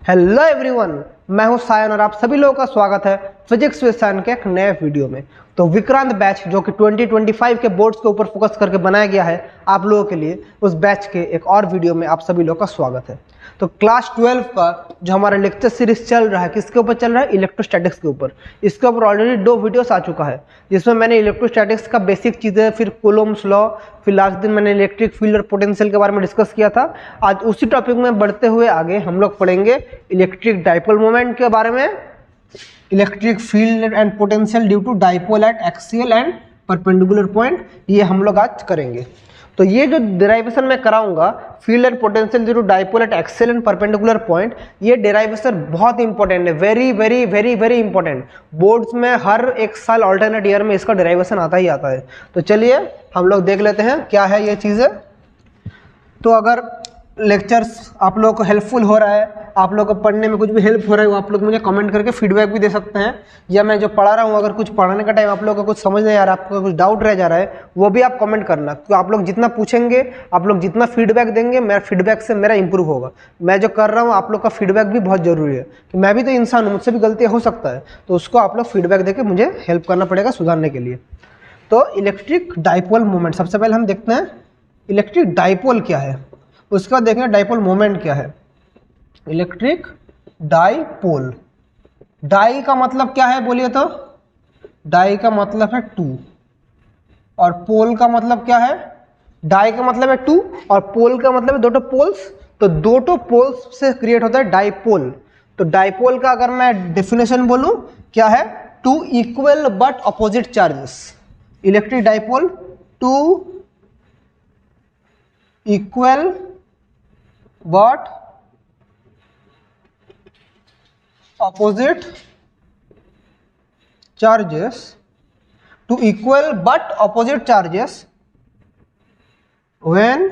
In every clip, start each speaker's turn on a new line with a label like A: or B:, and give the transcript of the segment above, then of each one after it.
A: Hello everyone, मैं हूं सायन और आप सभी लोगों का स्वागत है फिजिक्स विद सायन के एक नए वीडियो में। तो विक्रांत बैच जो कि 2025 के बोर्ड्स के ऊपर फोकस करके बनाया गया है आप लोगों के लिए, उस बैच के एक और वीडियो में आप सभी लोगों का स्वागत है। तो क्लास 12 का जो हमारा लेक्चर सीरीज चल रहा है, किसके ऊपर चल रहा है? इलेक्ट्रोस्टैटिक्स के ऊपर। इसके ऊपर ऑलरेडी 2 वीडियोस आ चुका है जिसमें मैंने इलेक्ट्रोस्टैटिक्स का बेसिक चीज़ें, फिर कूलोम्स लॉ, फिर लास्ट दिन मैंने इलेक्ट्रिक फील्ड और पोटेंशियल के बारे में डिस्कस किया था। आज उसी टॉपिक में बढ़ते हुए आगे हम लोग पढ़ेंगे इलेक्ट्रिक डाइपोल मोमेंट के बारे में, electric field and potential due to dipole at axial and perpendicular point, ये हम लोग आज करेंगे। तो ये जो डेरिवेशन मैं कराऊंगा, field and potential due to dipole at axial and perpendicular point, ये डेरिवेशन बहुत इंपॉर्टेंट है, very very very very important. Boards में हर एक साल ऑल्टरनेट ईयर में इसका डेरिवेशन आता ही आता है। तो चलिए हम लोग देख लेते हैं क्या है ये चीज़ें। तो अगर लेक्चर्स आप लोगों को हेल्पफुल हो रहा है, आप लोगों को पढ़ने में कुछ भी हेल्प हो रहा है, वो आप लोग मुझे कमेंट करके फीडबैक भी दे सकते हैं। या मैं जो पढ़ा रहा हूँ, अगर कुछ पढ़ाने का टाइम आप लोगों को कुछ समझ नहीं आ रहा, आपको कुछ डाउट रह जा रहा है, वो भी आप कमेंट करना। क्योंकि आप लोग जितना पूछेंगे, आप लोग जितना फीडबैक देंगे, मेरा फीडबैक से मेरा इंप्रूव होगा। मैं जो कर रहा हूँ, आप लोग का फीडबैक भी बहुत जरूरी है कि मैं भी तो इंसान हूँ, मुझसे भी गलतियाँ हो सकता है। तो उसको आप लोग फीडबैक देकर मुझे हेल्प करना पड़ेगा सुधारने के लिए। तो इलेक्ट्रिक डाइपोल मोमेंट, सबसे पहले हम देखते हैं इलेक्ट्रिक डाइपोल क्या है, उसके बाद देखेंगे डाइपोल मोमेंट क्या है। इलेक्ट्रिक डाइपोल, डाई का मतलब क्या है बोलिए तो? डाई का मतलब है 2 और पोल का मतलब क्या है? डाई का मतलब है 2 और पोल का मतलब है 2 पोल्स। तो 2 पोल्स से क्रिएट होता है डाइपोल। तो डाइपोल का अगर मैं डेफिनेशन बोलूं, क्या है? 2 equal but opposite charges. Electric dipole 2 equal but opposite charges, to equal but opposite charges when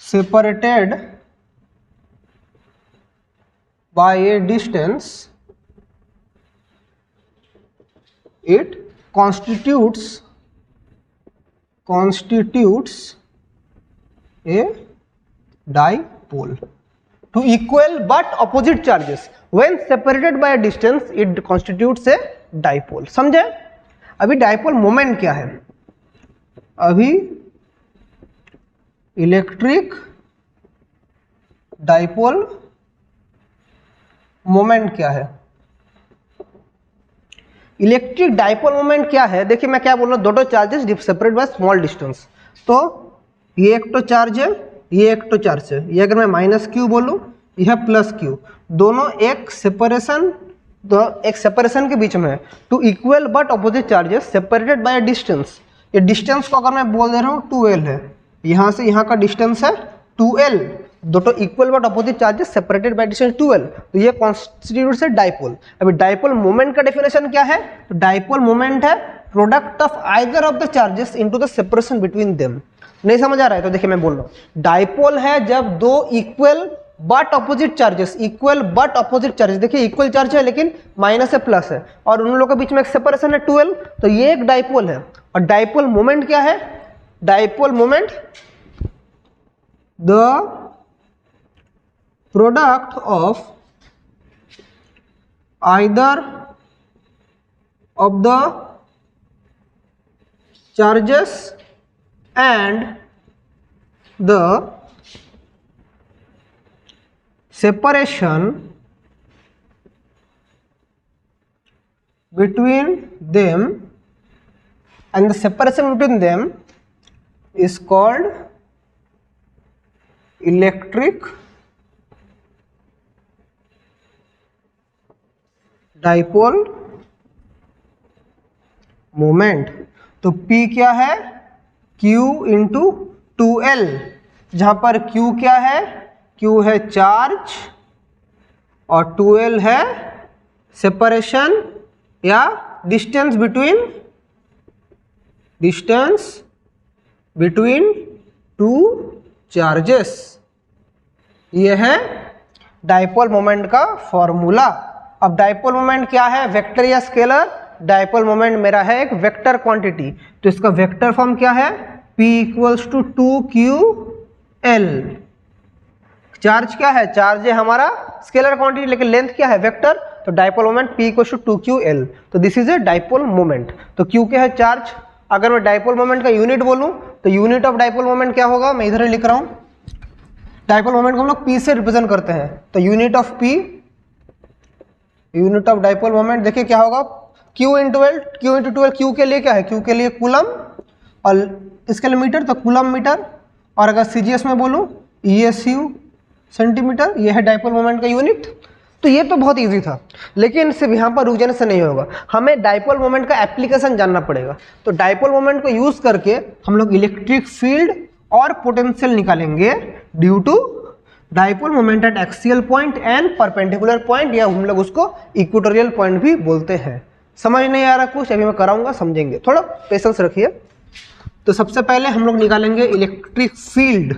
A: separated by a distance, it constitutes a dipole. To equal but opposite charges when separated by a distance, it constitutes a dipole. समझे? अभी dipole moment क्या है? अभी electric dipole moment क्या है? Electric dipole moment क्या है? देखिए मैं क्या बोल रहा हूँ, 2 charges separate by small distance. तो ये एक तो चार्ज है, ये एक तो चार्ज है। ये अगर मैं माइनस क्यू बोलूँ, यह प्लस क्यू, दोनों एक सेपरेशन के बीच में है। Two equal but opposite charges separated by distance. ये डिस्टेंस को अगर मैं बोल दे रहा हूँ 2l है, यहाँ से यहाँ का डिस्टेंस है 2l। 2 equal but opposite charges separated by distance 2l, तो ये कॉन्स्टिट्यूट्स है डाइपोल। अभी डाइपोल मोमेंट का डेफिनेशन क्या है? तो डाइपोल मोमेंट है product of either of the charges into the separation between them. नहीं समझ आ रहा है तो देखिए मैं बोल रहा हूँ, डाइपोल है जब 2 equal but opposite charges, equal but opposite charges, देखिए इक्वल चार्ज है लेकिन माइनस से प्लस है और उन लोगों के बीच में एक सेपरेशन है 2l, तो ये एक डाइपोल है। और डाइपोल मोमेंट क्या है? Dipole moment the product of either of the charges and the separation between them, and the separation between them is called electric dipole moment। तो P क्या है? Q इंटू 2l, जहां पर Q क्या है? Q है चार्ज और 2l है सेपरेशन या डिस्टेंस बिटवीन 2 चार्जेस। ये है डाइपोल मोमेंट का फॉर्मूला। अब डाइपोल मोमेंट क्या है? वेक्टर या स्केलर? डाइपोल मोमेंट मेरा है एक वेक्टर क्वांटिटी, तो इसका वेक्टर फॉर्म क्या है? P equals to 2QL। Charge क्या है, चार्ज है हमारा स्केलर क्वांटिटी, लेकिन लेंथ क्या है, वेक्टर। तो डाइपोल मोमेंट P = 2qL। तो this is a dipole moment. तो Q क्या है, चार्ज। अगर मैं डाइपोल मोमेंट का यूनिट बोलूं तो यूनिट ऑफ डाइपोल मोमेंट क्या होगा, मैं इधर लिख रहा हूं। डाइपोल मोमेंट को हम लोग P से रिप्रेजेंट करते हैं। तो unit of P, unit of dipole moment देखिए क्या होगा, Q × 12, Q × 12, Q के लिए क्या है, Q के लिए कूलम, और इसके लिए मीटर तो कूलम मीटर, और अगर CGS में बोलूं ESU सेंटीमीटर, ये है डाइपोल मोमेंट का यूनिट। तो ये तो बहुत इजी था, लेकिन सिर्फ यहाँ पर रुक जाने से नहीं होगा, हमें डाइपोल मोमेंट का एप्लीकेशन जानना पड़ेगा। तो डाइपोल मोमेंट को यूज करके हम लोग इलेक्ट्रिक फील्ड और पोटेंशियल निकालेंगे due to dipole moment at axial point and perpendicular point, या हम लोग उसको इक्वेटोरियल पॉइंट भी बोलते हैं। समझ नहीं आ रहा कुछ, अभी मैं कराऊंगा, समझेंगे, थोड़ा पेशेंस रखिए। तो सबसे पहले हम लोग निकालेंगे इलेक्ट्रिक फील्ड,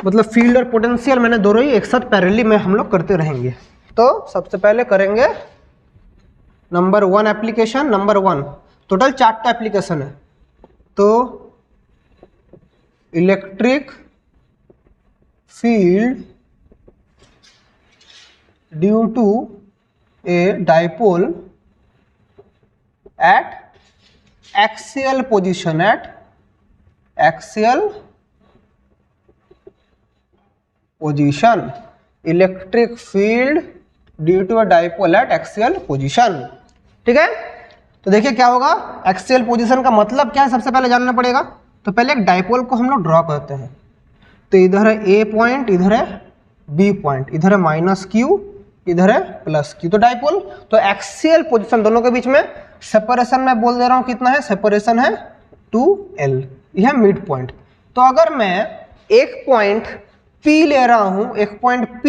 A: मतलब फील्ड और पोटेंशियल मैंने दोनों ही एक साथ पैरेलली में हम लोग करते रहेंगे। तो सबसे पहले करेंगे number 1 application. Number 1 total 4 application है। तो electric field due to a dipole at axial position, at axial position, electric field due to a dipole at axial position. ठीक है, तो देखिए क्या होगा, एक्सियल पोजीशन का मतलब क्या है सबसे पहले जानना पड़ेगा। तो पहले एक डाइपोल को हम लोग ड्रॉ करते हैं। तो इधर है A पॉइंट, इधर है B पॉइंट, इधर है -Q, इधर है +Q। तो डाइपोल, तो एक्सियल पोजीशन दोनों के बीच में सेपरेशन मैं बोल दे रहा हूं कितना है, सेपरेशन है 2L, यह मिड पॉइंट। तो अगर मैं एक पॉइंट P ले रहा हूं, एक पॉइंट P,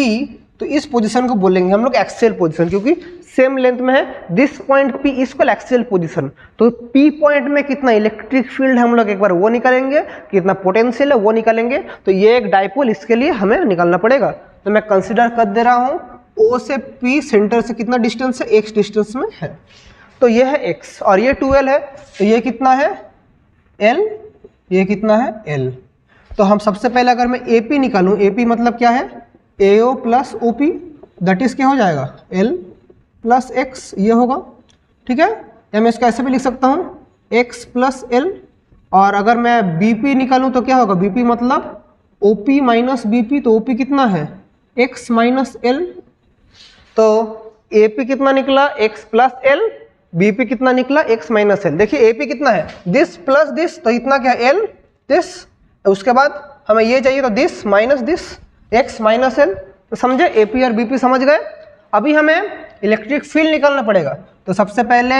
A: तो इस पोजीशन को बोलेंगे हम लोग एक्सियल पोजीशन, क्योंकि सेम लेंथ में है। This point P equal axial position. तो P पॉइंट में कितना इलेक्ट्रिक फील्ड है हम लोग एक बार वो निकालेंगे, कितना पोटेंशियल है वो निकालेंगे। तो ये एक डाइपोल, इसके लिए हमें निकालना पड़ेगा। तो मैं कंसिडर कर दे रहा हूं O से P सेंटर से कितना डिस्टेंस है, x डिस्टेंस में है। तो ये है x और ये 2L है। तो ये कितना है L, ये कितना है L। तो हम सबसे पहले अगर मैं AP निकालूं, AP मतलब क्या है, AO + OP, दैट इज क्या हो जाएगा L + x, ये होगा। ठीक है, या मैं इसको ऐसे भी लिख सकता हूं x + L। और अगर मैं BP निकालूं तो क्या होगा, BP मतलब OP - BP, तो OP कितना है x - L। तो AP कितना निकला, x + L, BP कितना निकला, x - L। देखिए AP कितना है, दिस प्लस दिस, तो इतना क्या L, दिस। उसके बाद हमें ये चाहिए, तो this minus this, x - L। तो समझे, AP और BP समझ गए। अभी हमें इलेक्ट्रिक फील्ड निकालना पड़ेगा। तो सबसे पहले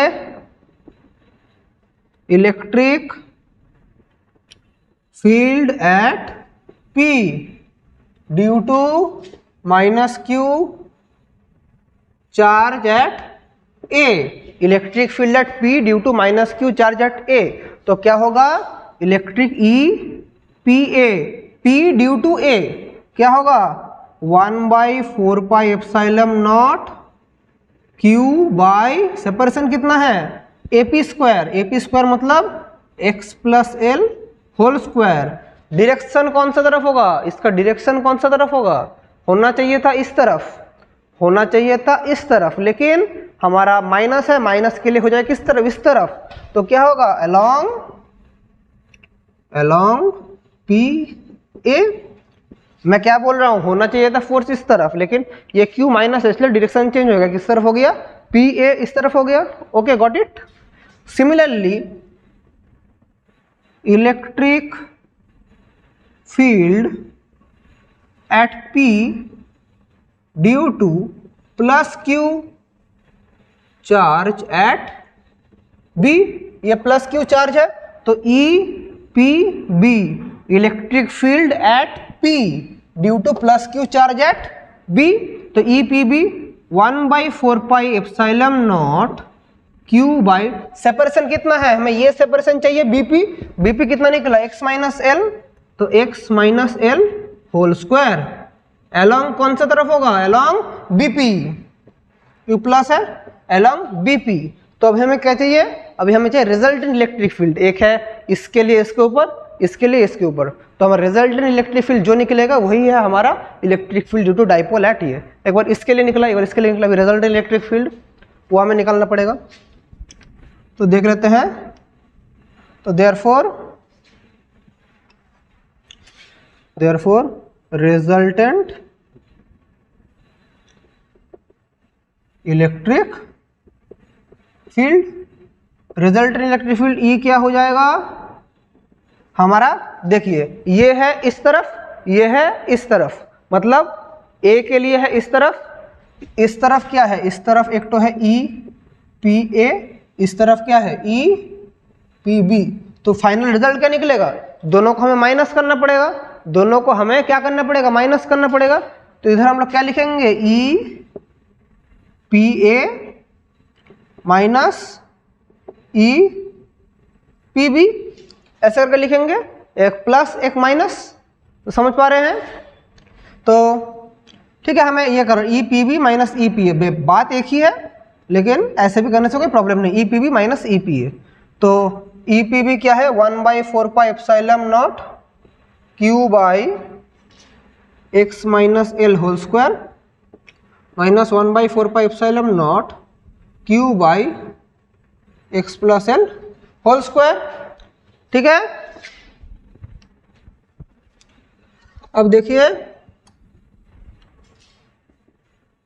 A: electric field at P due to -Q charge at A, electric field at P due to -Q charge at A। तो क्या होगा, electric EPA, P due to A क्या होगा, 1/4πε0 Q सेपरेशन कितना है, AP² मतलब x + L whole square. Direction कौन सा तरफ होगा, इसका डायरेक्शन कौन सा तरफ होगा, होना चाहिए था इस तरफ, होना चाहिए था इस तरफ, लेकिन हमारा माइनस है, माइनस के लिए हो जाए किस तरफ, इस तरफ। तो क्या होगा, अलोंग PA। मैं क्या बोल रहा हूं, होना चाहिए था फोर्स इस तरफ, लेकिन ये Q माइनस है, इसलिए डायरेक्शन चेंज हो गया, किस तरफ हो गया, PA इस तरफ हो गया। Okay, got it. Similarly electric field at P due to +Q charge at B, ये +Q चार्ज है। तो EPB, electric field at P due to +Q charge at B। तो EPB 1/4πε0 Q बाई, सेपरेशन कितना है, हमें ये separation चाहिए BP कितना निकला, x - L, तो x - L whole square. Along कौन सा तरफ होगा, अलोंग BP, Q प्लस है, अलोंग BP। तो अब हमें क्या चाहिए, अभी हमें चाहिए रिजल्टेंट इलेक्ट्रिक फील्ड। एक है इसके लिए इसके ऊपर, इसके लिए इसके ऊपर, तो हमारा रिजल्टेंट इलेक्ट्रिक फील्ड जो निकलेगा वही है हमारा electric field due to dipole at ये। एक बार इसके लिए निकला, एक बार इसके लिए निकला, रिजल्टेंट इलेक्ट्रिक फील्ड वो हमें निकालना पड़ेगा। तो देख लेते हैं। तो therefore resultant electric field, resultant electric field E क्या हो जाएगा हमारा, देखिए ये है इस तरफ, ये है इस तरफ, मतलब ए के लिए है इस तरफ क्या है, इस तरफ एक तो है ई पी ए, इस तरफ क्या है ई पी बी। तो फाइनल रिजल्ट क्या निकलेगा, दोनों को हमें माइनस करना पड़ेगा, दोनों को हमें क्या करना पड़ेगा, माइनस करना पड़ेगा। तो इधर हम लोग क्या लिखेंगे, E P A minus E P B, ऐसे करके लिखेंगे, एक प्लस एक माइनस। तो समझ पा रहे हैं। तो ठीक है, हमें ये करो E P B minus E P A, बात एक ही है लेकिन ऐसे भी करने से कोई प्रॉब्लम नहीं, E P B minus E P A. तो ई पी बी क्या है 1/4πε0 q by x minus l whole square minus 1/4πε0 q by x plus l whole square. ठीक है, अब देखिए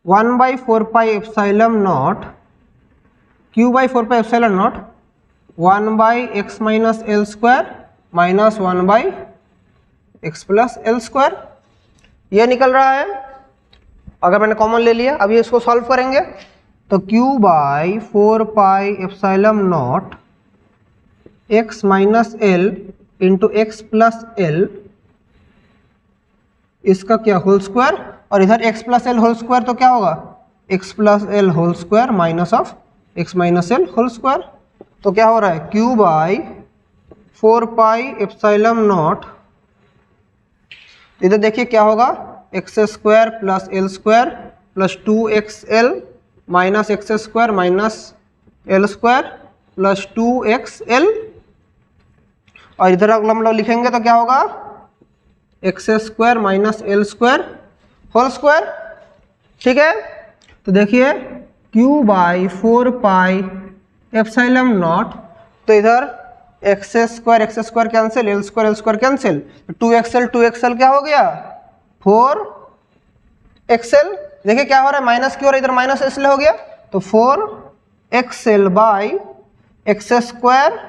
A: 1/4πε0 q by 4πε0 1/x minus L square minus 1/x plus L square, ये निकल रहा है। अगर मैंने कॉमन ले लिया, अब ये इसको सॉल्व करेंगे तो q by 4πε0 x minus l into x plus l, इसका क्या होल स्क्वायर, और इधर x plus l whole square, तो क्या होगा x plus l whole square minus of x minus l whole square. तो क्या हो रहा है q बाई 4πε0, इधर देखिए क्या होगा X square plus L square plus 2xl minus X square minus L square plus 2xl, और इधर हम लोग लिखेंगे तो क्या होगा X square minus L square whole square. ठीक है, तो देखिए q बाई 4πε0, तो इधर X square cancel, L square cancel, 2xl क्या हो गया 4xl। देखिए क्या हो रहा है माइनस की, और इधर माइनस इसलिए हो गया, तो 4xl by X square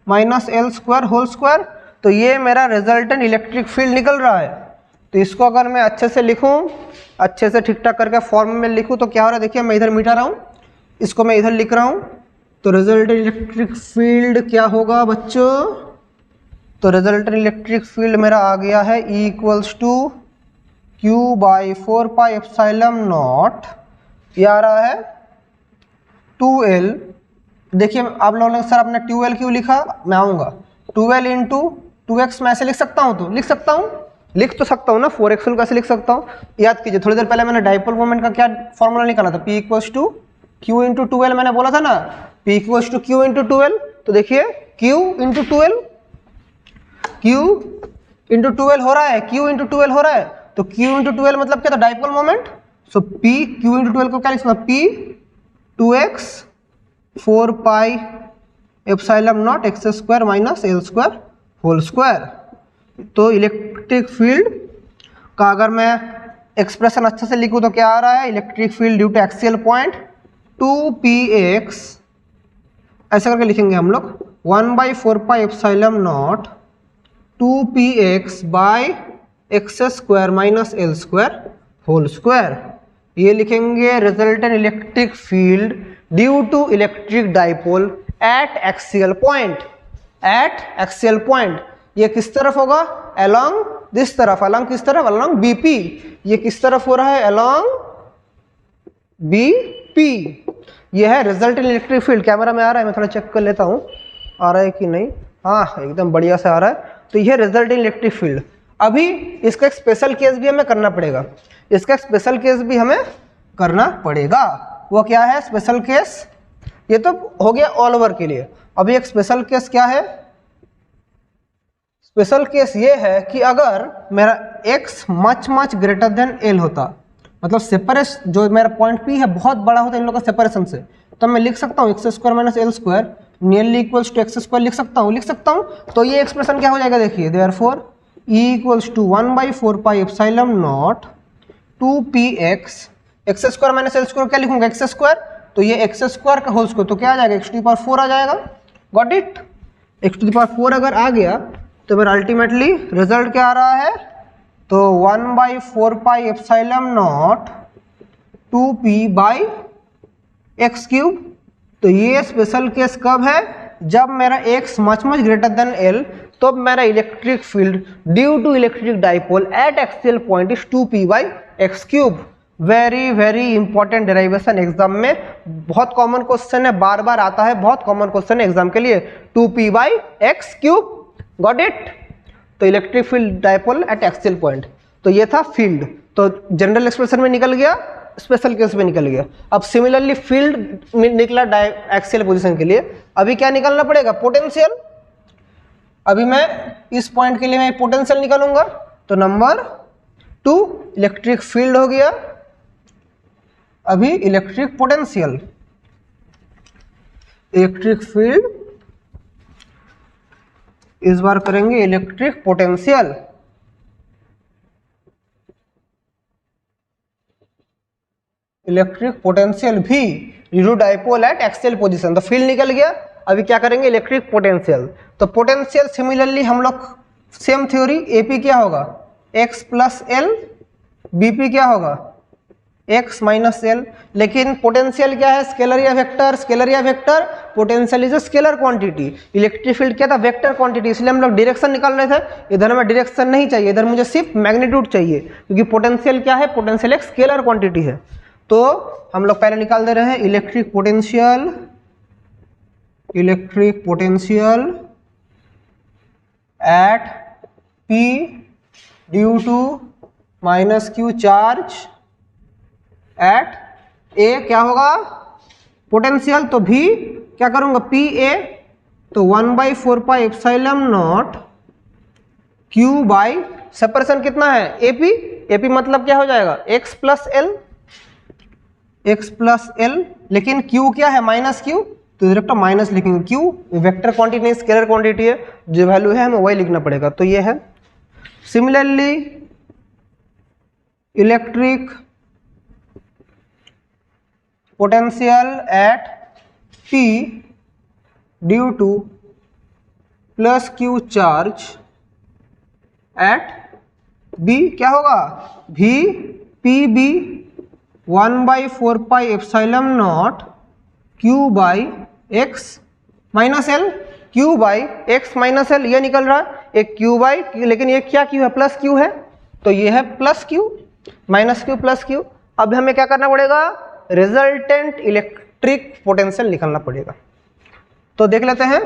A: minus L square whole square. तो ये मेरा रिजल्टेंट इलेक्ट्रिक फील्ड निकल रहा है। तो इसको अगर मैं अच्छे से लिखूं, अच्छे से ठीक ठाक करके फॉर्म में लिखूं, तो क्या हो रहा है, देखिए मैं इधर मिटा रहा हूं, इसको मैं इधर लिख रहा हूं। तो रिजल्टेंट इलेक्ट्रिक फील्ड क्या होगा बच्चों, तो रिजल्टेंट इलेक्ट्रिक फील्ड मेरा आ गया है E equals to q by 4πε0, ये आ रहा है 2l। देखिए आप लोगों ने सर आपने 2l क्यों लिखा, मैं आऊँगा 2l इंटू 2x मैं ऐसे लिख सकता हूँ, तो लिख सकता हूँ, लिख तो सकता हूँ ना, 4xl कैसे लिख सकता हूँ। याद कीजिए थोड़ी देर पहले मैंने डाइपोल मोमेंट का क्या फॉर्मूला निकाला था, P equals to q into 2l, मैंने बोला था ना P equals to q into 2l। तो देखिए q into 2l, q into 2l हो रहा है, q इंटू 2l हो रहा है, तो q इंटू 2l मतलब क्या था dipole moment. So p q into 2l को क्या लिखना, p 2x 4πε0 x square minus L square whole square. तो इलेक्ट्रिक फील्ड का अगर मैं एक्सप्रेशन अच्छे से लिखूं तो क्या आ रहा है, electric field due to axial point 2px, ऐसे करके लिखेंगे हम लोग 1/4πε0 2px by X square minus L square whole square. ये लिखेंगे resultant electric field due to electric dipole at axial point, at axial point. ये किस तरफ होगा, अलोंग दिस तरफ, अलोंग किस तरफ, अलोंग बीपी। ये किस तरफ हो रहा है, अलोंग बीपी। ये है रिजल्टेंट इलेक्ट्रिक फील्ड। कैमरा में आ रहा है, मैं थोड़ा चेक कर लेता हूँ आ रहा है कि नहीं, हाँ एकदम बढ़िया से आ रहा है। तो यह रिजल्टेंट इलेक्ट्रिक फील्ड। अभी इसका एक स्पेशल केस भी हमें करना पड़ेगा, इसका एक स्पेशल केस भी हमें करना पड़ेगा। वो क्या है स्पेशल केस, ये तो हो गया ऑल ओवर के लिए। अभी एक स्पेशल केस क्या है, स्पेशल केस ये है कि अगर मेरा x much greater than l होता, मतलब सेपरेशन जो मेरा पॉइंट P है बहुत बड़ा होता है इन लोगों का सेपरेशन से, तो मैं लिख सकता हूँ X square minus L square nearly equals to X square लिख सकता हूँ। तो ये एक्सप्रेशन क्या हो जाएगा, देखिए therefore E equals to 1/4 pi epsilon naught 2px, X square minus L square क्या लिखूंगा एक्स स्क्वायर, तो ये एक्स स्क्वायर का होल स्क्वायर तो क्या आ जाएगा x टू द पावर 4 आ जाएगा। Got it, x to the power 4 अगर आ गया तो मेरा अल्टीमेटली रिजल्ट क्या आ रहा है, तो 1/4 pi epsilon naught 2p by x cube. तो ये स्पेशल केस कब है, जब मेरा x much greater than l, तो मेरा electric field due to electric dipole at axial point is 2p by x cube. Very important derivation exam में बहुत कॉमन क्वेश्चन है, बार बार आता है, बहुत कॉमन क्वेश्चन है एग्जाम के लिए, 2p by x cube. Got it, तो electric field dipole at axial point, तो ये था फील्ड, तो जनरल एक्सप्रेशन में निकल गया, स्पेशल केस में निकल गया। अब सिमिलरली फील्ड निकला एक्सियल पोजीशन के लिए, अभी क्या निकालना पड़ेगा, पोटेंशियल। अभी मैं इस पॉइंट के लिए मैं पोटेंशियल निकालूंगा, तो नंबर 2 इलेक्ट्रिक फील्ड हो गया, अभी इलेक्ट्रिक पोटेंशियल, इलेक्ट्रिक फील्ड इस बार करेंगे इलेक्ट्रिक पोटेंशियल। इलेक्ट्रिक पोटेंशियल भी due dipole at axial position, तो फील्ड निकल गया, अभी क्या करेंगे इलेक्ट्रिक पोटेंशियल। तो पोटेंशियल सिमिलरली हम लोग सेम थ्योरी, एपी क्या होगा x प्लस एल, बीपी क्या होगा x माइनस एल, लेकिन पोटेंशियल क्या है, स्केलर या वेक्टर, स्केलर या vector, potential is a scalar quantity, electric field क्या था वेक्टर क्वांटिटी, इसलिए हम लोग डायरेक्शन निकाल रहे थे, इधर हमें डायरेक्शन नहीं चाहिए, इधर मुझे सिर्फ मैग्नीट्यूड चाहिए, क्योंकि पोटेंशियल क्या है, पोटेंशियल एक स्केलर क्वांटिटी है। तो हम लोग पहले निकाल दे रहे हैं electric potential, electric potential at P due to minus Q charge at A क्या होगा पोटेंशियल, तो भी क्या करूंगा पी ए, तो 1/4 pi epsilon naught Q by separation कितना है AP, AP मतलब क्या हो जाएगा x plus L, x plus L, लेकिन Q क्या है माइनस Q, तो डायरेक्ट माइनस लिखेंगे, Q वेक्टर क्वांटिटी नहीं स्केलर क्वांटिटी है, जो वैल्यू है हमें वही लिखना पड़ेगा, तो ये है। Similarly electric potential at P due to plus Q charge at B क्या होगा V PB 1/4 pi epsilon naught Q by x minus L, Q by x minus L, ये निकल रहा है एक Q बाई, लेकिन ये क्या Q है प्लस Q है, तो ये है plus Q minus Q plus Q। अब हमें क्या करना पड़ेगा, रिजल्टेंट इलेक्ट्रिक पोटेंशियल निकालना पड़ेगा, तो देख लेते हैं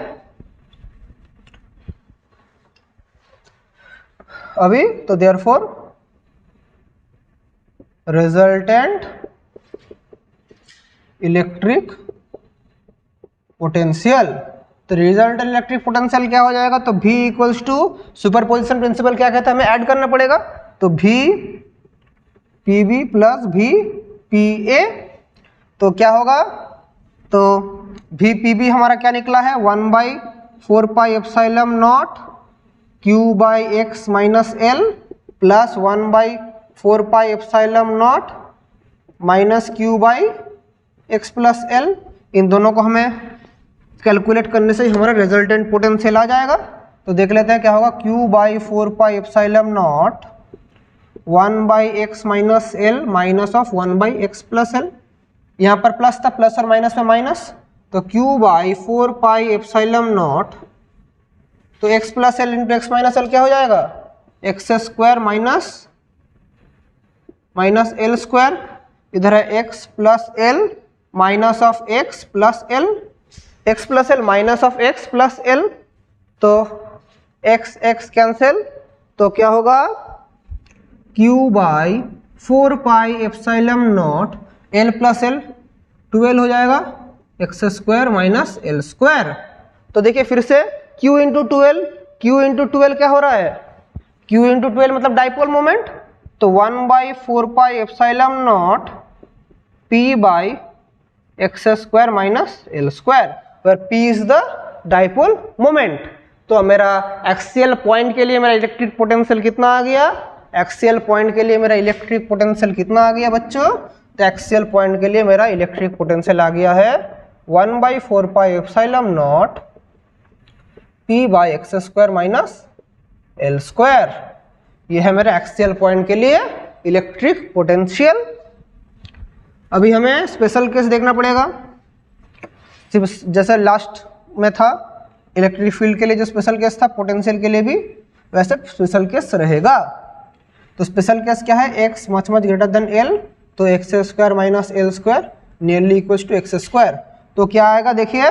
A: अभी। तो देयरफॉर रिजल्टेंट इलेक्ट्रिक पोटेंशियल, तो रिजल्टेंट इलेक्ट्रिक पोटेंशियल क्या हो जाएगा, तो V equals to superposition principle क्या कहता है, हमें ऐड करना पड़ेगा, तो V PB plus V PA, तो क्या होगा, तो V PB हमारा क्या निकला है 1/4 pi epsilon naught Q by x minus l plus 1/4 pi epsilon naught minus Q by x plus l, इन दोनों को हमें कैलकुलेट करने से ही हमारा रिजल्टेंट पोटेंशियल आ जाएगा। तो देख लेते हैं क्या होगा, Q by 4 pi epsilon not 1/x minus L minus of 1/x plus L, यहाँ पर प्लस था, प्लस और माइनस में माइनस, तो Q by 4 pi epsilon not, तो x plus L into x minus L क्या हो जाएगा, x square minus L square, इधर है x plus L minus of x plus L, x plus L minus of x plus L, तो x cancel, तो क्या होगा Q by 4 pi epsilon naught L plus L 12 हो जाएगा, x square minus L square. तो देखिए फिर से Q इंटू 12 Q इंटू 12 क्या हो रहा है, Q इंटू 12 मतलब डाइपोल मोमेंट, तो 1/4 pi epsilon naught P by X square minus L square, where P is the dipole moment. तो मेरा एक्सियल पॉइंट के लिए मेरा इलेक्ट्रिक पोटेंशियल कितना आ गया, एक्सियल पॉइंट के लिए मेरा इलेक्ट्रिक पोटेंशियल कितना आ गया बच्चों, तो एक्सियल पॉइंट के लिए मेरा इलेक्ट्रिक पोटेंशियल आ गया है 1/4 pi epsilon naught P by X square minus L square. ये है मेरा एक्सियल पॉइंट के लिए इलेक्ट्रिक पोटेंशियल। अभी हमें स्पेशल केस देखना पड़ेगा, जैसे लास्ट में था इलेक्ट्रिक फील्ड के लिए जो स्पेशल केस था, पोटेंशियल के लिए भी वैसे स्पेशल केस रहेगा। तो स्पेशल केस क्या है, x much greater than l, तो X square minus L square nearly equals to X square. तो क्या आएगा देखिए,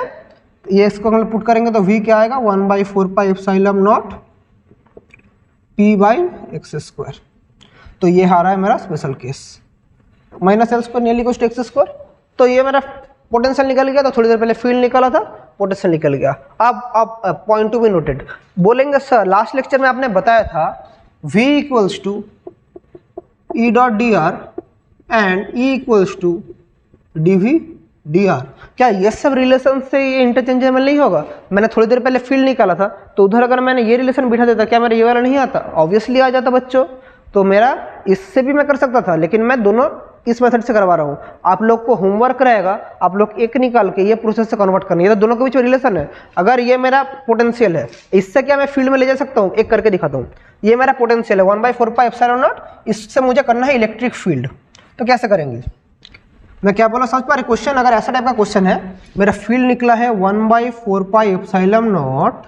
A: ये इसको हम पुट करेंगे तो v क्या आएगा 1/4 pi epsilon naught p by X square. तो ये आ रहा है मेरा special case, minus L square nearly equals to X square. तो ये मेरा पोटेंशियल निकल गया, तो थोड़ी देर पहले फील्ड निकाला था, पोटेंशियल निकल गया। अब पॉइंट टू बी नोटेड, बोलेंगे सर लास्ट लेक्चर में आपने बताया था v equals to E dot D R and E equals to D V D R, क्या ये सब रिलेशन से ये इंटरचेंजेबल नहीं होगा? मैंने थोड़ी देर पहले फील्ड निकाला था, तो उधर अगर मैंने ये रिलेशन बिठा देता, क्या मेरा ये वाला नहीं आता? ऑब्वियसली आ जाता बच्चों। तो मेरा इससे भी मैं कर सकता था, लेकिन मैं दोनों इस मेथड से करवा रहा हूँ। आप लोग को होमवर्क रहेगा, आप लोग एक निकाल के ये प्रोसेस से कन्वर्ट करनी है, तो दोनों के बीच में रिलेशन है। अगर ये मेरा पोटेंशियल है, इससे क्या मैं फील्ड में ले जा सकता हूँ? एक करके दिखाता हूँ। ये मेरा पोटेंशियल है 1/4 पाई एप्सिलॉन नॉट, इससे मुझे करना है इलेक्ट्रिक फील्ड। तो कैसे करेंगे, मैं क्या बोला समझ पा रहे? क्वेश्चन अगर ऐसा टाइप का क्वेश्चन है, मेरा फील्ड निकला है 1/4 pi epsilon naught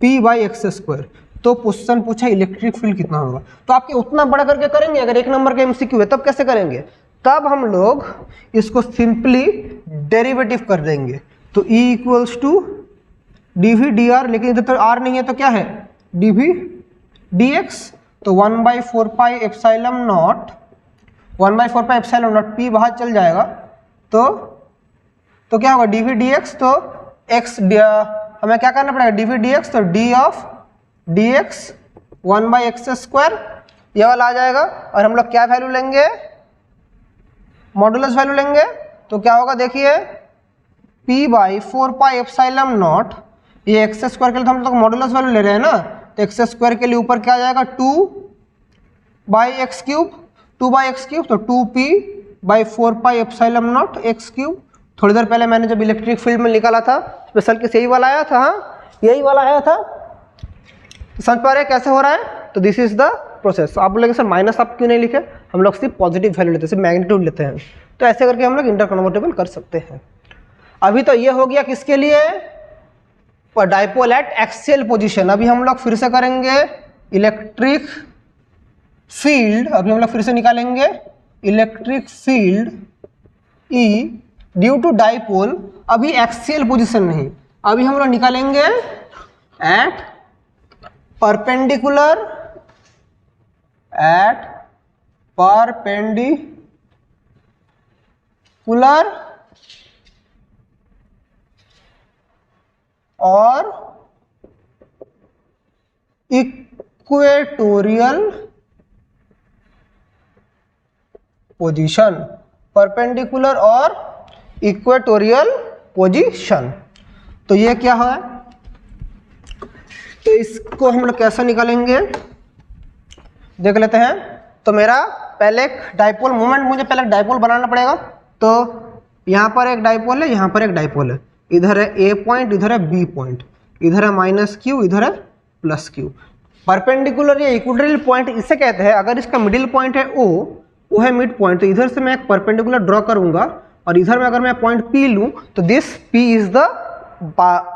A: P by X square, तो क्वेश्चन पूछा इलेक्ट्रिक फील्ड कितना होगा। तो आपके उतना बड़ा करके करेंगे, अगर एक नंबर का एमसीक्यू है तब कैसे करेंगे? तब हम लोग इसको सिंपली डेरिवेटिव कर देंगे। तो E equals to D V D R, लेकिन इधर तो आर नहीं है, तो क्या है डी वी डी एक्स। तो 1/4 pi epsilon not 1/4 pi epsilon naught P बाहर चल जाएगा, तो क्या होगा डी वी डी एक्स। तो एक्स हमें क्या करना पड़ेगा, डी वी डी एक्स, तो D of D x 1/x square, ये वाला आ जाएगा। और हम लोग क्या वैल्यू लेंगे, मॉडुलस वैल्यू लेंगे। तो क्या होगा देखिए, P by 4 pi epsilon not, ये एक्स स्क्वायर के लिए तो हम लोग मॉडुलस वैल्यू ले रहे हैं ना, तो एक्स स्क्वायर के लिए ऊपर क्या आ जाएगा 2/x क्यूब, 2/x क्यूब, तो 2P by 4 pi epsilon not x cube. थोड़ी देर पहले मैंने जब इलेक्ट्रिक फील्ड में निकाला था स्पेशल केस, यही वाला आया था। हाँ, यही वाला आया था। समझ पा रहे हैं कैसे हो रहा है? तो दिस इज द प्रोसेस। आप बोलेंगे सर माइनस आप क्यों नहीं लिखे? हम लोग सिर्फ पॉजिटिव वैल्यू लेते हैं, सिर्फ मैग्नीट्यूड लेते हैं। तो ऐसे करके हम लोग इंटर कन्वर्टेबल कर सकते हैं। अभी तो ये हो गया किसके लिए, डाइपोल एट एक्सियल पोजीशन। अभी हम लोग फिर से करेंगे इलेक्ट्रिक फील्ड। अभी हम लोग फिर से निकालेंगे electric field E due to dipole. अभी एक्सियल पोजीशन नहीं, अभी हम लोग निकालेंगे एट परपेंडिकुलर और इक्वेटोरियल पोजीशन, परपेंडिकुलर और इक्वेटोरियल पोजीशन। तो ये क्या है, तो इसको हम लोग कैसे निकालेंगे देख लेते हैं। तो मेरा पहले एक डाइपोल मोमेंट, मुझे पहले एक डाइपोल बनाना पड़ेगा। तो यहाँ पर एक डाइपोल है, यहाँ पर एक डाइपोल है, इधर है ए पॉइंट, इधर है बी पॉइंट, इधर है माइनस क्यू, इधर है प्लस क्यू। परपेंडिकुलर या इक्वेटोरियल पॉइंट इसे कहते हैं। अगर इसका मिडिल पॉइंट है ओ, वो है मिड पॉइंट, तो इधर से मैं एक परपेंडिकुलर ड्रॉ करूंगा और इधर में अगर मैं पॉइंट पी लूँ तो this P is the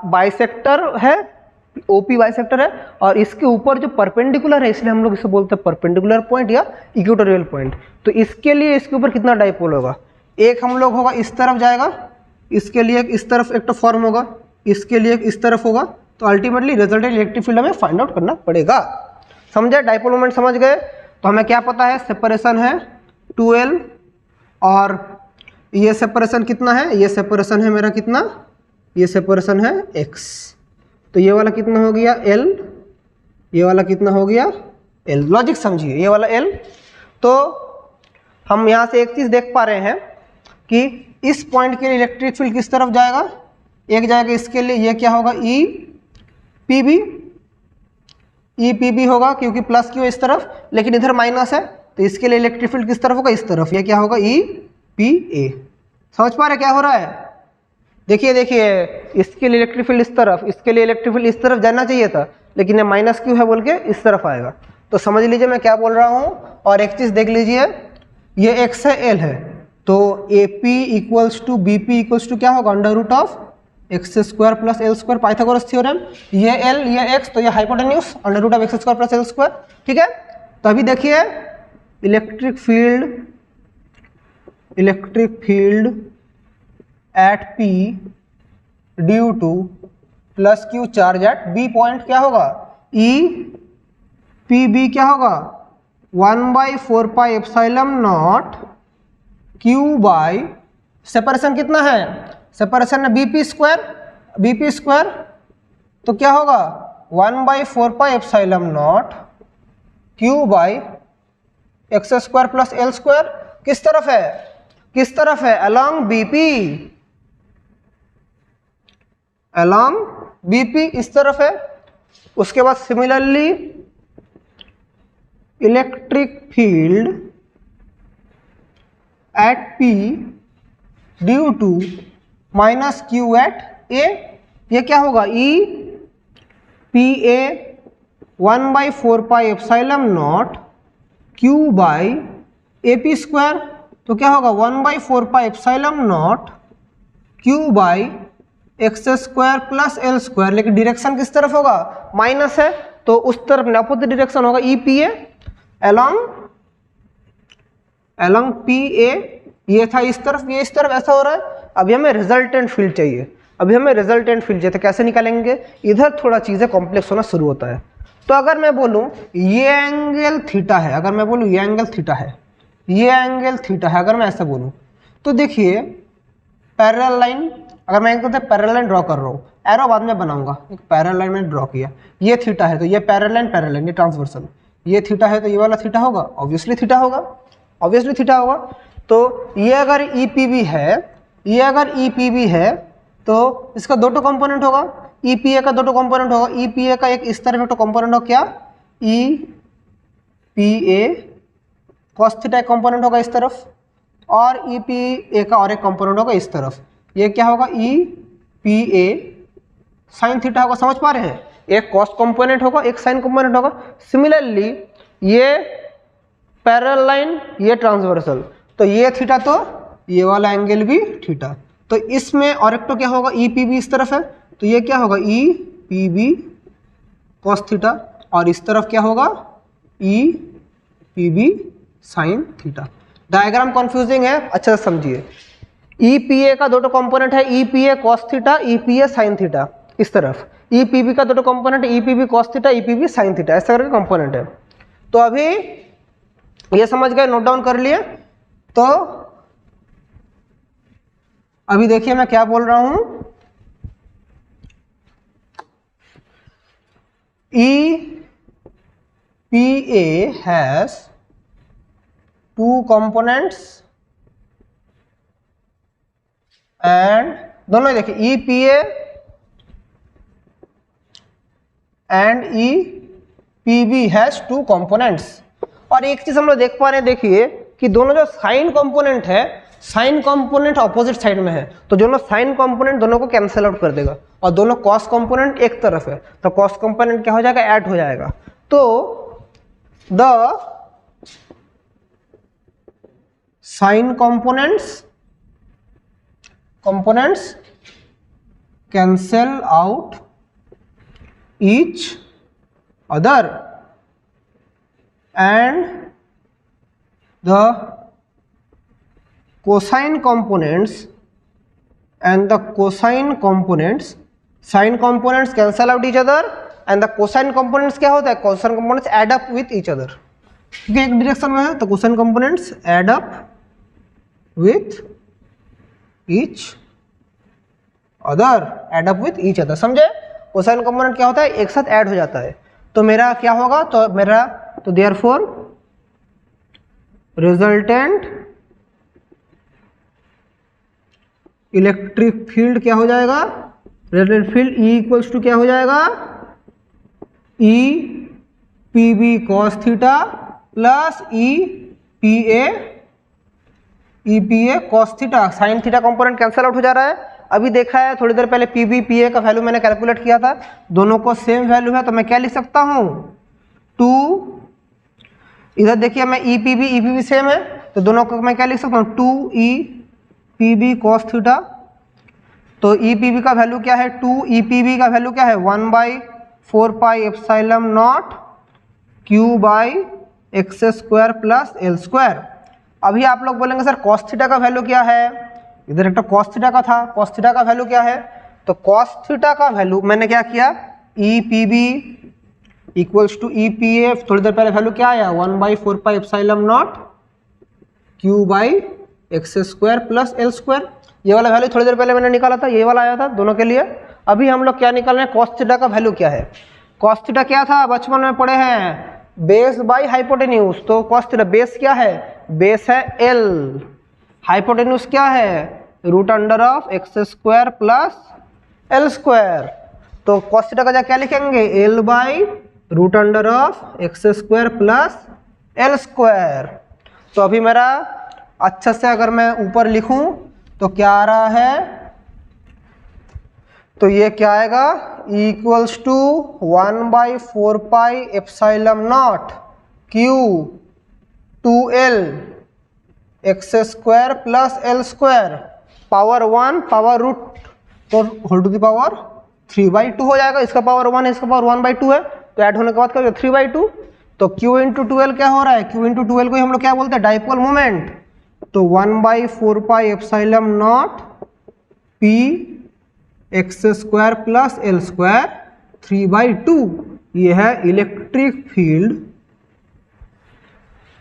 A: bisector है, ओपी बाइसेक्टर है। और इसके ऊपर जो परपेंडिकुलर है, इसलिए हम लोग इसे बोलते हैं परपेंडिकुलर पॉइंट या इक्वेटोरियल पॉइंट। तो इसके लिए इसके ऊपर कितना डाइपोल होगा, एक हम लोग होगा इस तरफ जाएगा, इसके लिए इस तरफ एक तो फॉर्म होगा, इसके लिए इस तरफ होगा। तो अल्टीमेटली रिजल्टेंट इलेक्ट्रिक फील्ड हमें फाइंड आउट करना पड़ेगा। समझे, डाइपोल मोमेंट समझ गए। तो हमें क्या पता है, सेपरेशन है 2L और ये सेपरेशन कितना है, ये सेपरेशन है मेरा कितना, ये सेपरेशन है x। तो ये वाला कितना हो गया L ये वाला कितना हो गया L। लॉजिक समझिए, ये वाला L। तो हम यहाँ से एक चीज़ देख पा रहे हैं कि इस पॉइंट के लिए इलेक्ट्रिक फील्ड किस तरफ जाएगा, एक जाएगा इसके लिए, ये क्या होगा ई पी बी होगा क्योंकि प्लस क्यों इस तरफ, लेकिन इधर माइनस है तो इसके लिए इलेक्ट्रिक फील्ड किस तरफ होगा, इस तरफ। ये क्या होगा ई पी ए। समझ पा रहे क्या हो रहा है? देखिए देखिए, इसके लिए इलेक्ट्रिक फील्ड इस तरफ, इसके लिए इलेक्ट्रिक फील्ड इस तरफ जाना चाहिए था, लेकिन ये माइनस क्यों है बोल के इस तरफ आएगा। तो समझ लीजिए मैं क्या बोल रहा हूँ। और एक चीज़ देख लीजिए, ये x है L है, तो A P equals to B P equals to क्या होगा, under root of x square plus L square, Pythagoras theorem. ये L ये x, तो ये hypotenuse under root of x square plus L square. ठीक है, तो अभी देखिए electric field at P due to plus Q charge at B point क्या होगा, ई पी बी क्या होगा 1/4 pi epsilon naught Q by, separation कितना है, सेपरेशन है बीपी स्क्वायर, तो क्या होगा 1/4 pi epsilon naught Q by X square plus L square. किस तरफ है, अलॉन्ग बीपी इस तरफ है। उसके बाद similarly electric field at P due to minus Q at A, ये क्या होगा E P A 1/4 pi epsilon naught Q by A P square, तो क्या होगा 1/4 pi epsilon naught Q by X square plus L square. लेकिन direction किस तरफ होगा, माइनस है, तो उस तरफ अपोजिट डायरेक्शन होगा E P A along P A. ये था इस तरफ, ये इस तरफ, ऐसा हो रहा है। अभी हमें रिजल्टेंट फील्ड चाहिए, तो कैसे निकालेंगे, इधर थोड़ा चीज़ें कॉम्प्लेक्स होना शुरू होता है। तो अगर मैं बोलूँ ये एंगल थीटा है, अगर मैं ऐसा बोलूँ, तो देखिए पैरेलल लाइन, अगर मैं पैरेलल लाइन ड्रॉ कर रहा हूँ, एरो बाद में बनाऊंगा, एक पैरेलल लाइन मैंने ड्रॉ किया, ये थीटा है तो ये पैरेलल लाइन, ये ट्रांसवर्सल, ये थीटा है तो ये वाला थीटा होगा, ऑब्वियसली थीटा होगा। तो ये अगर ई पी बी है, तो इसका दो कंपोनेंट होगा, ई पी ए का दो कंपोनेंट होगा। ई पी ए का एक इस तरफ एक कंपोनेंट होगा, क्या ई P A cos theta component होगा इस तरफ, और ई पी ए का और एक कंपोनेंट होगा इस तरफ, ये क्या होगा E P A sine theta होगा। समझ पा रहे हैं, एक कॉस कंपोनेंट होगा, एक साइन कंपोनेंट होगा। सिमिलरली ये पैरेलल लाइन, ये ट्रांसवर्सल, तो ये थीटा, तो ये वाला एंगल भी थीटा। तो इसमें और एक तो क्या होगा, ई पी बी इस तरफ है, तो ये क्या होगा E P B cos theta, और इस तरफ क्या होगा E P B sine theta. Diagram confusing है, अच्छा से समझिए। ई पी ए का दो कंपोनेंट है, E P A cos theta, E P A sine theta इस तरफ। ई पी बी का दो component, E P B cos theta, E P B sine theta, ऐसा करके कंपोनेंट है। तो अभी ये समझ गए, नोट डाउन कर लिए। तो अभी देखिए मैं क्या बोल रहा हूं, E P A has two components and, दोनों देखिए E P A and E P B has two components. और एक चीज हम लोग देख पा रहे हैं, देखिए कि दोनों जो साइन कंपोनेंट है, साइन कंपोनेंट ऑपोजिट साइड में है, तो दोनों साइन कंपोनेंट दोनों को कैंसिल आउट कर देगा, और दोनों कॉस कंपोनेंट एक तरफ है, तो कॉस कंपोनेंट क्या हो जाएगा, ऐड हो जाएगा। तो the sine components cancel out each other and the cosine components sine components cancel out each other and the cosine components क्या होता है, cosine components add up with each other, क्योंकि एक डायरेक्शन में है तो cosine components add up with each other, समझे। cosine component क्या होता है, एक साथ ऐड हो जाता है। तो मेरा क्या होगा, तो मेरा तो देयरफॉर रिजल्टेंट इलेक्ट्रिक फील्ड क्या हो जाएगा, resultant field E equals to क्या हो जाएगा, E PB cos theta plus E PA cos theta. Sine theta component cancel out हो जा रहा है। अभी देखा है थोड़ी देर पहले PB PA का वैल्यू मैंने कैलकुलेट किया था, दोनों को सेम वैल्यू है, तो मैं क्या लिख सकता हूँ 2, इधर देखिए मैं E PB सेम है, तो दोनों को मैं क्या लिख सकता हूँ 2E PB cos थीटा। तो E PB का वैल्यू क्या है 2, E PB का वैल्यू क्या है 1/4 pi epsilon naught Q by X square plus L square. अभी आप लोग बोलेंगे सर cos थीटा का वैल्यू क्या है, इधर एक तो cos थीटा का था, cos थीटा का वैल्यू क्या है, तो cos थीटा का वैल्यू मैंने क्या किया E PB equals to E PA, थोड़ी देर पहले वैल्यू क्या आया 1/4 pi epsilon naught Q by X square plus L square. ये वाला वैल्यू थोड़ी देर पहले मैंने निकाला था, ये वाला आया था दोनों के लिए। अभी हम लोग क्या निकाल रहे हैं, cos थीटा का वैल्यू क्या है। cos थीटा क्या था, बचपन में पढ़े हैं, बेस बाई हाइपोटेन्यूज। तो cos थीटा बेस क्या है, बेस है L, हाइपोटेन्यूज क्या है root under of x square plus L square. तो cos थीटा का क्या लिखेंगे L by root under of x square plus L square. तो अभी मेरा अच्छा से अगर मैं ऊपर लिखूं तो क्या आ रहा है, तो ये क्या आएगा equals to 1/4 pi epsilon naught Q 2L X square plus L square power 1 power root, तो होल टू द पावर 3/2 हो जाएगा। इसका पावर 1 है, इसका पावर 1/2 है, तो ऐड होने के बाद क्या हो जाएगा 3/2। तो Q इंटू 2L क्या हो रहा है, Q इंटू 2L को हम लोग क्या बोलते हैं डाइपोल मोमेंट। तो 1/4 pi epsilon naught P X square plus L square 3/2, ये है electric field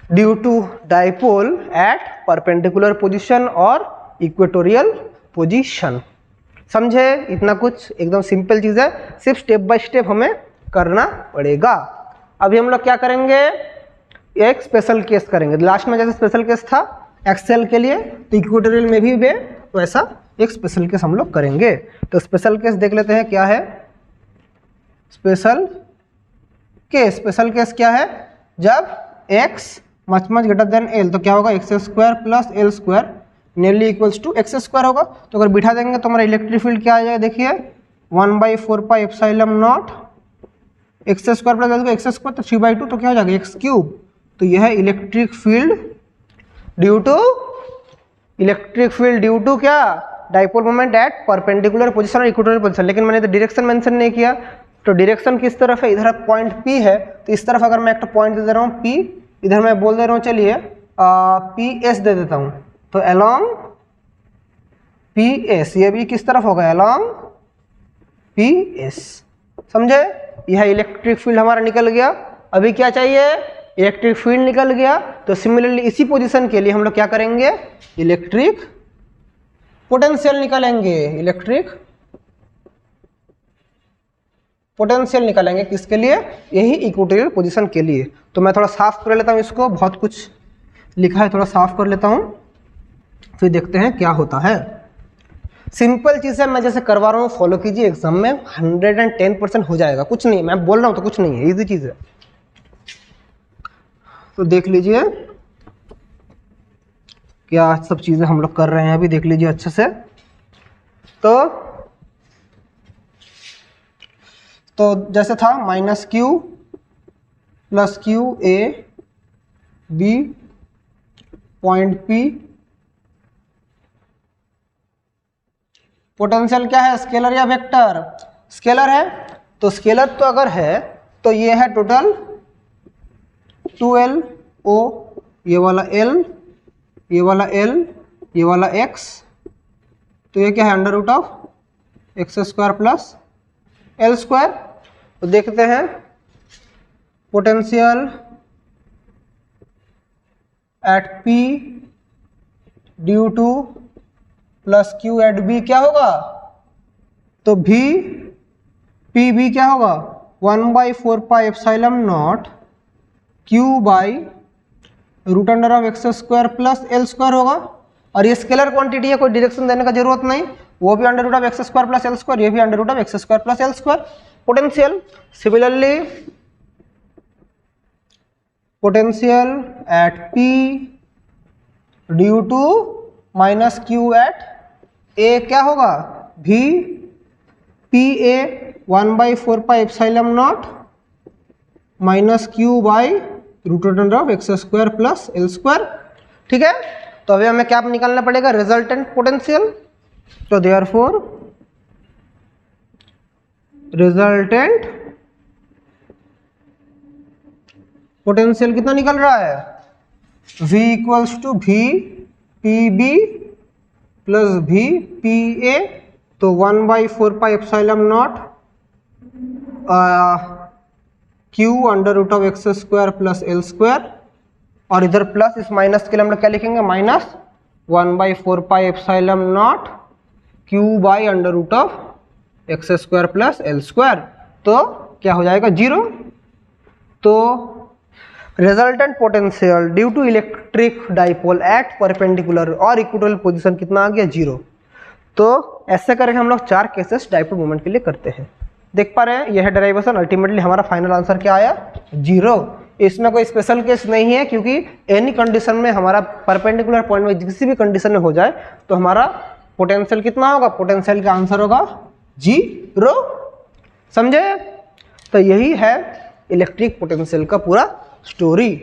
A: due to dipole at perpendicular position और इक्वेटोरियल पोजीशन। समझे, इतना कुछ एकदम सिंपल चीज है, सिर्फ स्टेप बाय स्टेप हमें करना पड़ेगा। अभी हम लोग क्या करेंगे, एक स्पेशल केस करेंगे। लास्ट में जैसे स्पेशल केस था एक्सेल के लिए, तो इक्वेटोरियल में भी वैसा एक स्पेशल केस हम लोग करेंगे। तो स्पेशल केस देख लेते हैं क्या है स्पेशल केस। स्पेशल केस क्या है, जब x much greater than l, तो क्या होगा X square plus L square nearly equals to X square होगा। तो अगर बिठा देंगे तो हमारा इलेक्ट्रिक फील्ड क्या आ जाएगा, देखिए 1/4 pi epsilon not x square plus x square, तो 3/2, तो क्या हो जाएगा एक्स क्यूब। तो यह है इलेक्ट्रिक फील्ड ड्यू टू क्या dipole moment eight perpendicular position और इक्वेटोरियल पोजीशन। लेकिन मैंने तो डायरेक्शन मेंशन नहीं किया, तो डायरेक्शन किस तरफ है, इधर पॉइंट P है, तो इस तरफ अगर मैं एक पॉइंट दे रहा हूँ P, इधर मैं बोल दे रहा हूँ चलिए PS दे देता हूँ, तो अलोंग PS, ये भी किस तरफ होगा अलोंग PS। समझे, यह इलेक्ट्रिक फील्ड हमारा निकल गया। अभी क्या चाहिए, इलेक्ट्रिक फील्ड निकल गया, तो सिमिलरली इसी पोजीशन के लिए हम लोग क्या करेंगे, इलेक्ट्रिक पोटेंशियल निकालेंगे। इलेक्ट्रिक पोटेंशियल निकालेंगे किसके लिए, यही इक्वेटोरियल पोजीशन के लिए। तो मैं थोड़ा साफ कर लेता हूँ इसको, बहुत कुछ लिखा है, थोड़ा साफ कर लेता हूँ, फिर देखते हैं क्या होता है। सिंपल चीज़ है, मैं जैसे करवा रहा हूँ फॉलो कीजिए, एग्जाम में 110% हो जाएगा, कुछ नहीं, मैं बोल रहा हूँ तो कुछ नहीं है, इजी चीज़ है। तो देख लीजिए क्या सब चीज़ें हम लोग कर रहे हैं, अभी देख लीजिए अच्छे से। तो जैसे था -Q plus Q A B point P, potential क्या है स्केलर या वेक्टर, स्केलर है। तो स्केलर तो अगर है तो ये है टोटल 2L O, ये वाला L, ये वाला L, ये वाला X, तो ये क्या है under root of x square plus L square. तो देखते हैं potential at P due to plus Q at B क्या होगा, तो V P B क्या होगा 1/4πε0 Q by root under of x square plus L square होगा। और ये स्केलर क्वांटिटी है, कोई डायरेक्शन देने का जरूरत नहीं, वो भी under root of x square plus L square, ये भी under root of x square plus L square. Potential similarly potential at P due to minus Q at A क्या होगा, V PA 1/4πε0 minus Q by root under of x square plus L square. ठीक है, तो अभी हमें क्या निकालना पड़ेगा, रिजल्टेंट पोटेंशियल। तो देयरफॉर रिजल्टेंट पोटेंशियल कितना निकल रहा है, V equals to V PB plus V PA, तो 1/4πε0 Q under root of x square plus L square, और इधर प्लस इस माइनस के लिए हम लोग क्या लिखेंगे, minus 1/4πε0 Q by under root of x square plus L square, तो क्या हो जाएगा 0। तो resultant potential due to electric dipole at perpendicular और इक्वेटोरियल पोजीशन कितना आ गया, 0। तो ऐसे करके हम लोग 4 केसेस डाइपोल मोमेंट के लिए करते हैं। देख पा रहे हैं, यह है डेरिवेशन। अल्टीमेटली हमारा फाइनल आंसर क्या आया, 0। इसमें कोई स्पेशल केस नहीं है, क्योंकि एनी कंडीशन में हमारा परपेंडिकुलर पॉइंट में किसी भी कंडीशन में हो जाए तो हमारा पोटेंशियल कितना होगा, पोटेंशियल का आंसर होगा 0। समझे? तो यही है इलेक्ट्रिक पोटेंशियल का पूरा स्टोरी।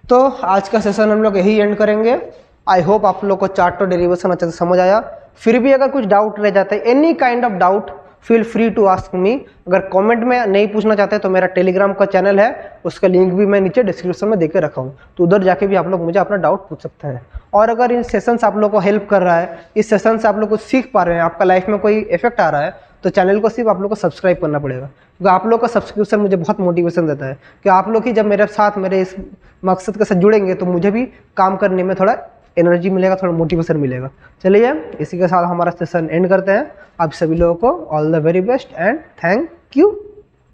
A: तो आज का सेशन हम लोग यही एंड करेंगे। आई होप आप लोग को चार्ट डेरिवेशन अच्छे से समझ आया। फिर भी अगर कुछ डाउट रह जाता है, any kind of doubt, feel free to ask me. अगर कमेंट में नहीं पूछना चाहते तो मेरा टेलीग्राम का चैनल है, उसका लिंक भी मैं नीचे डिस्क्रिप्शन में देके रखा हूँ, तो उधर जाके भी आप लोग मुझे अपना डाउट पूछ सकते हैं। और अगर इन सेशंस आप लोग को हेल्प कर रहा है, इस सेशन से आप लोग कुछ सीख पा रहे हैं, आपका लाइफ में कोई इफेक्ट आ रहा है, तो चैनल को सिर्फ आप लोग को सब्सक्राइब करना पड़ेगा, क्योंकि आप लोग का सब्सक्रिप्शन मुझे बहुत मोटिवेशन देता है कि आप लोग ही जब मेरे साथ मेरे इस मकसद के साथ जुड़ेंगे तो मुझे भी काम करने में थोड़ा एनर्जी मिलेगा, थोड़ा मोटिवेशन मिलेगा। चलिए इसी के साथ हमारा सेशन एंड करते हैं। आप सभी लोगों को all the very best and thank you.